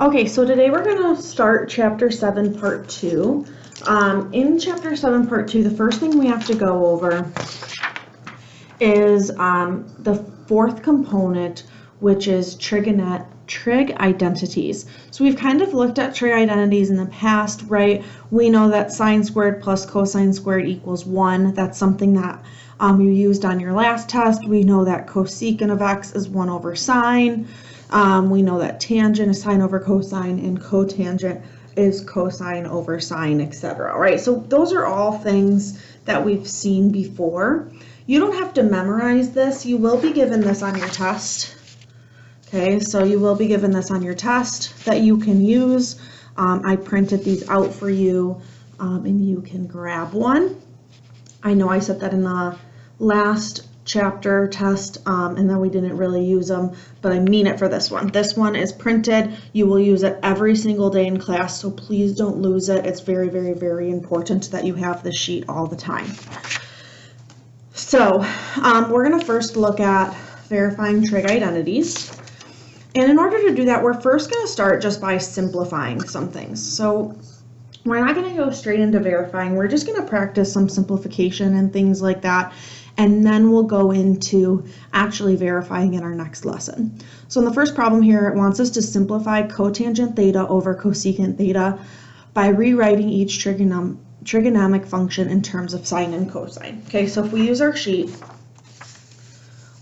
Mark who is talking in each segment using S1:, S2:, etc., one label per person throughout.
S1: Okay, so today we're going to start Chapter 7, Part 2. In Chapter 7, Part 2, the first thing we have to go over is the fourth component, which is trig identities. So we've kind of looked at trig identities in the past, right? We know that sine squared plus cosine squared equals 1. That's something that you used on your last test. We know that cosecant of x is 1 over sine. We know that tangent is sine over cosine and cotangent is cosine over sine, etc. Right? So those are all things that we've seen before. You don't have to memorize this. You will be given this on your test. Okay, so you will be given this on your test that you can use. I printed these out for you and you can grab one. I know I said that in the last chapter test and then we didn't really use them, but I mean it for this one. This one is printed. You will use it every single day in class, so please don't lose it. It's very, very, very important that you have this sheet all the time. So we're going to first look at verifying trig identities. And in order to do that, we're first going to start just by simplifying some things. So we're not going to go straight into verifying. We're just going to practice some simplification and things like that. And then we'll go into actually verifying in our next lesson. So in the first problem here, it wants us to simplify cotangent theta over cosecant theta by rewriting each trigonomic function in terms of sine and cosine. Okay, so if we use our sheet,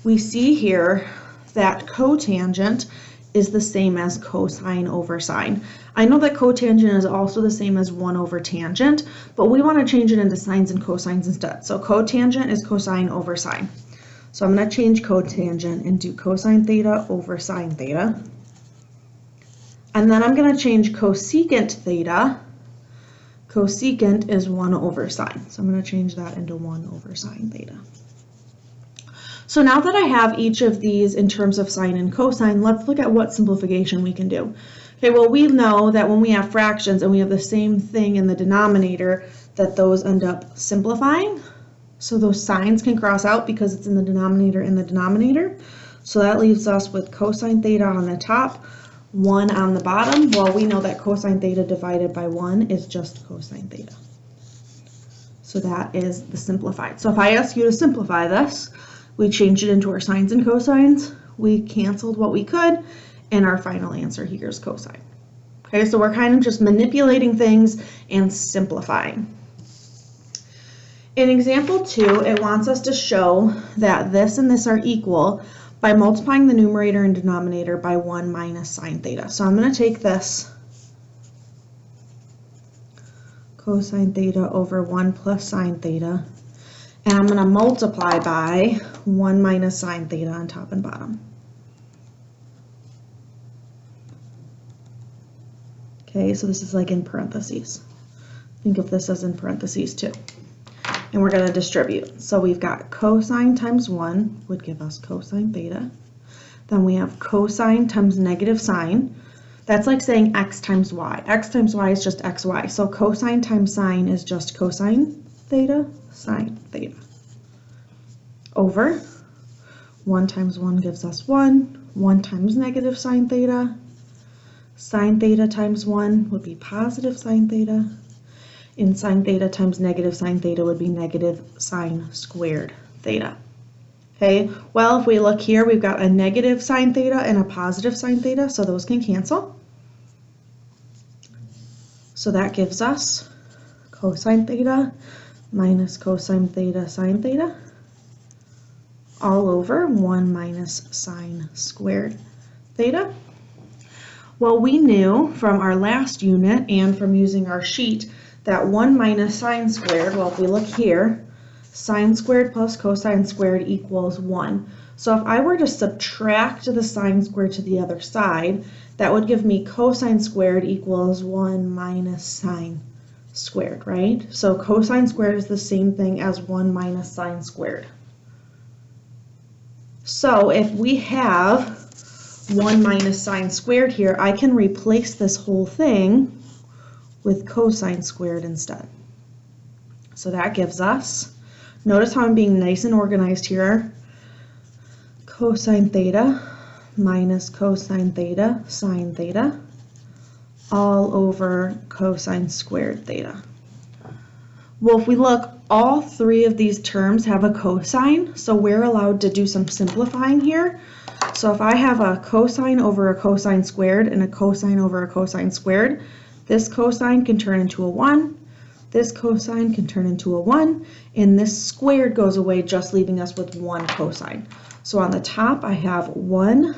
S1: we see here that cotangent is the same as cosine over sine. I know that cotangent is also the same as 1 over tangent, but we want to change it into sines and cosines instead. So cotangent is cosine over sine. So I'm going to change cotangent into cosine theta over sine theta. And then I'm going to change cosecant theta. Cosecant is 1 over sine. So I'm going to change that into 1 over sine theta. So now that I have each of these in terms of sine and cosine, let's look at what simplification we can do. Okay, well, we know that when we have fractions and we have the same thing in the denominator, that those end up simplifying. So those signs can cross out because it's in the denominator and the denominator. So that leaves us with cosine theta on the top, 1 on the bottom. Well, we know that cosine theta divided by 1 is just cosine theta. So that is the simplified. So if I ask you to simplify this, we changed it into our sines and cosines. We canceled what we could, and our final answer here is cosine. Okay, so we're kind of just manipulating things and simplifying. In example 2, it wants us to show that this and this are equal by multiplying the numerator and denominator by 1 minus sine theta. So I'm going to take this cosine theta over 1 plus sine theta, and I'm going to multiply by 1 minus sine theta on top and bottom. Okay, so this is like in parentheses. Think of this as in parentheses too. And we're going to distribute. So we've got cosine times 1 would give us cosine theta. Then we have cosine times negative sine. That's like saying x times y. X times y is just xy. So cosine times sine is just cosine theta, sine theta. Over 1 times 1 gives us 1. 1 times negative sine theta. Sine theta times 1 would be positive sine theta. And sine theta times negative sine theta would be negative sine squared theta. Okay, well, if we look here, we've got a negative sine theta and a positive sine theta, so those can cancel. So that gives us cosine theta minus cosine theta sine theta all over 1 minus sine squared theta. Well, we knew from our last unit and from using our sheet that 1 minus sine squared, well, if we look here, sine squared plus cosine squared equals 1. So if I were to subtract the sine squared to the other side, that would give me cosine squared equals 1 minus sine squared, right? So cosine squared is the same thing as 1 minus sine squared. So if we have 1 minus sine squared here, I can replace this whole thing with cosine squared instead. So that gives us, notice how I'm being nice and organized here, cosine theta minus cosine theta sine theta all over cosine squared theta. Well, if we look, all three of these terms have a cosine, so we're allowed to do some simplifying here. So if I have a cosine over a cosine squared and a cosine over a cosine squared, this cosine can turn into a 1, this cosine can turn into a 1, and this squared goes away, just leaving us with one cosine. So on the top I have 1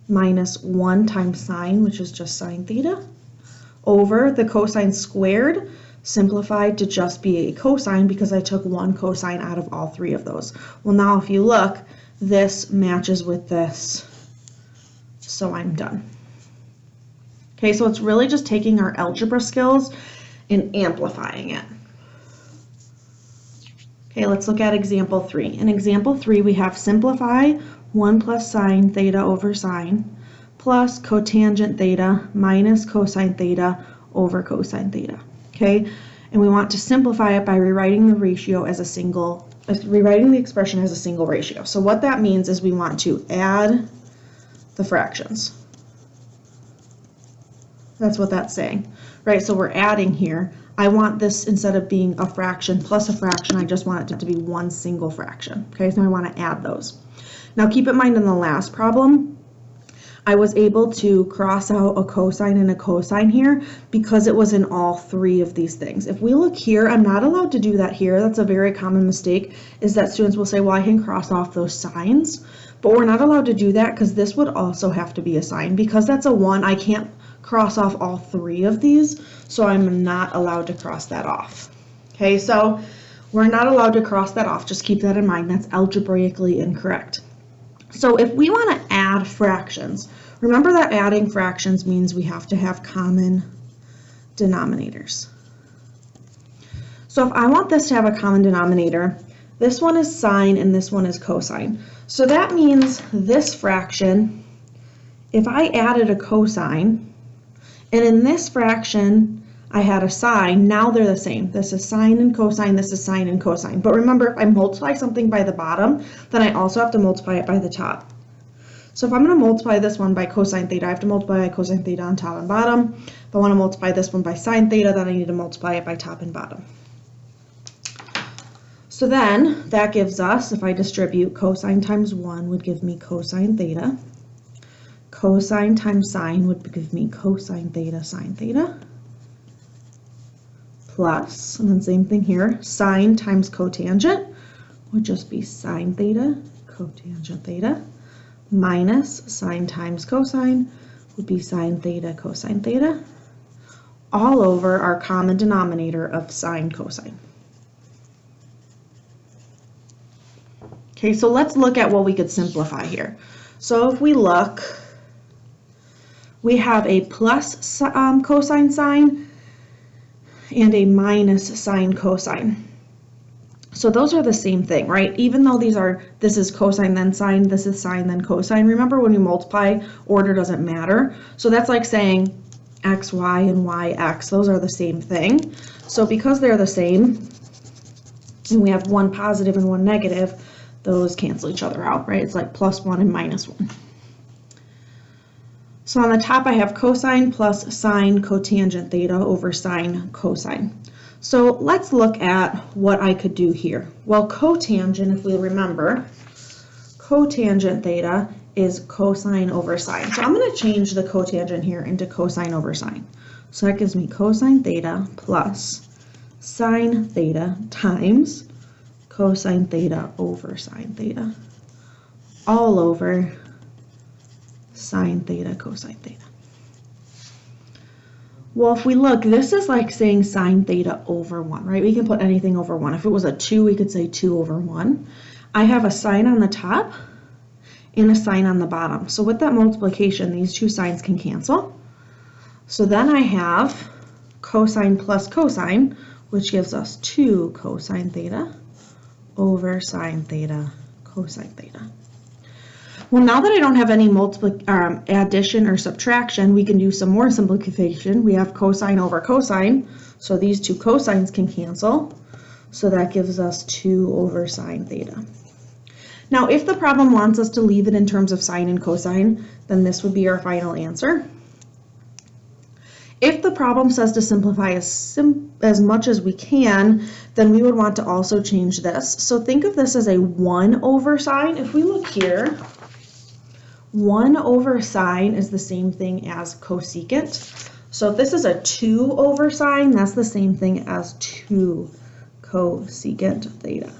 S1: minus 1 times sine, which is just sine theta, over the cosine squared, simplified to just be a cosine because I took one cosine out of all three of those. Well, now if you look, this matches with this, so I'm done. Okay, so it's really just taking our algebra skills and amplifying it. Okay, let's look at example 3. In example 3, we have simplify 1 plus sine theta over sine plus cotangent theta minus cosine theta over cosine theta. Okay, and we want to simplify it by rewriting the ratio as a single, rewriting the expression as a single ratio. So what that means is we want to add the fractions. That's what that's saying, right? So we're adding here. I want this, instead of being a fraction plus a fraction, I just want it to be one single fraction. Okay, so I want to add those. Now keep in mind in the last problem, I was able to cross out a cosine and a cosine here because it was in all three of these things. If we look here, I'm not allowed to do that here. That's a very common mistake, is that students will say, well, I can cross off those signs, but we're not allowed to do that because this would also have to be a sign. Because that's a 1, I can't cross off all three of these, so I'm not allowed to cross that off. Okay, so we're not allowed to cross that off. Just keep that in mind. That's algebraically incorrect. So if we want to add fractions, remember that adding fractions means we have to have common denominators. So if I want this to have a common denominator, this one is sine and this one is cosine. So that means this fraction, if I added a cosine, and in this fraction I had a sine, now they're the same. This is sine and cosine, this is sine and cosine. But remember, if I multiply something by the bottom, then I also have to multiply it by the top. So if I'm going to multiply this one by cosine theta, I have to multiply by cosine theta on top and bottom. If I want to multiply this one by sine theta, then I need to multiply it by top and bottom. So then that gives us, if I distribute, cosine times 1 would give me cosine theta. Cosine times sine would give me cosine theta sine theta. Plus, and then same thing here, sine times cotangent would just be sine theta cotangent theta. Minus sine times cosine would be sine theta cosine theta, all over our common denominator of sine cosine. Okay, so let's look at what we could simplify here. So if we look, we have a plus cosine sine and a minus sine cosine. So those are the same thing, right? Even though this is cosine then sine, this is sine then cosine. Remember, when we multiply, order doesn't matter. So that's like saying xy and yx, those are the same thing. So because they're the same, and we have one positive and one negative, those cancel each other out, right? It's like plus 1 and minus 1. So on the top I have cosine plus sine cotangent theta over sine cosine. So let's look at what I could do here. Well, cotangent, if we remember, cotangent theta is cosine over sine. So I'm going to change the cotangent here into cosine over sine. So that gives me cosine theta plus sine theta times cosine theta over sine theta, all over sine theta cosine theta. Well, if we look, this is like saying sine theta over 1, right? We can put anything over 1. If it was a 2, we could say 2 over 1. I have a sine on the top and a sine on the bottom. So with that multiplication, these two signs can cancel. So then I have cosine plus cosine, which gives us 2 cosine theta over sine theta cosine theta. Well, now that I don't have any addition or subtraction, we can do some more simplification. We have cosine over cosine, so these two cosines can cancel. So that gives us 2 over sine theta. Now, if the problem wants us to leave it in terms of sine and cosine, then this would be our final answer. If the problem says to simplify as much as we can, then we would want to also change this. So think of this as a 1 over sign. If we look here, 1 over sign is the same thing as cosecant. So if this is a 2 over sign, that's the same thing as 2 cosecant theta.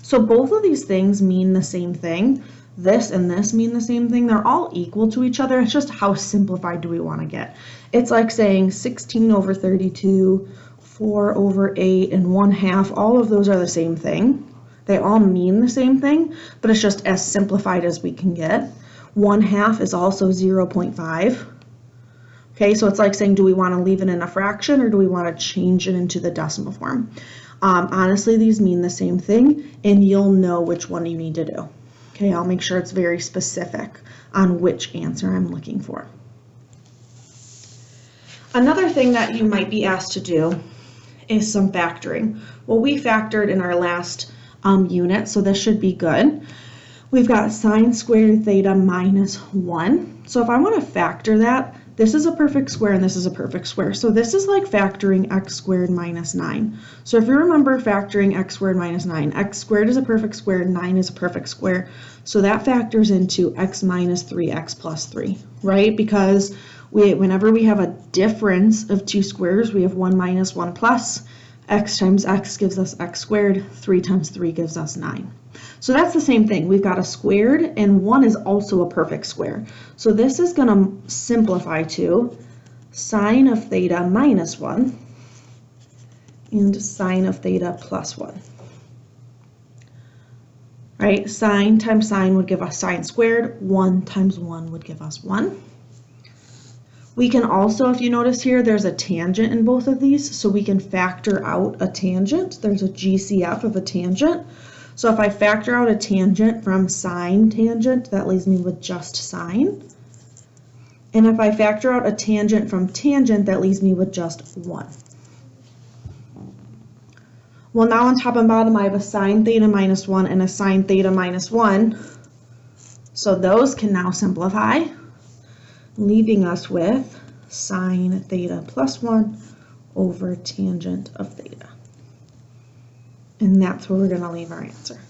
S1: So both of these things mean the same thing. This and this mean the same thing. They're all equal to each other. It's just how simplified do we want to get. It's like saying 16 over 32, 4 over 8, and 1/2. All of those are the same thing. They all mean the same thing, but it's just as simplified as we can get. 1/2 is also 0.5. Okay, so it's like saying, do we want to leave it in a fraction or do we want to change it into the decimal form? Honestly, these mean the same thing, and you'll know which one you need to do. Okay, I'll make sure it's very specific on which answer I'm looking for. Another thing that you might be asked to do is some factoring. Well, we factored in our last unit, so this should be good. We've got sine squared theta minus 1. So if I want to factor that, this is a perfect square and this is a perfect square. So this is like factoring x squared minus 9. So if you remember factoring x squared minus 9, x squared is a perfect square, 9 is a perfect square. So that factors into x minus 3, x plus 3, right? Because whenever we have a difference of two squares, we have 1 minus 1 plus. X times x gives us x squared, 3 times 3 gives us 9. So that's the same thing. We've got a squared, and 1 is also a perfect square. So this is going to simplify to sine of theta minus 1 and sine of theta plus 1. Right? Sine times sine would give us sine squared. 1 times 1 would give us 1. We can also, if you notice here, there's a tangent in both of these, so we can factor out a tangent. There's a GCF of a tangent. So if I factor out a tangent from sine tangent, that leaves me with just sine. And if I factor out a tangent from tangent, that leaves me with just 1. Well, now on top and bottom, I have a sine theta minus 1 and a sine theta minus 1. So those can now simplify, leaving us with sine theta plus 1 over tangent of theta. And that's where we're going to leave our answer.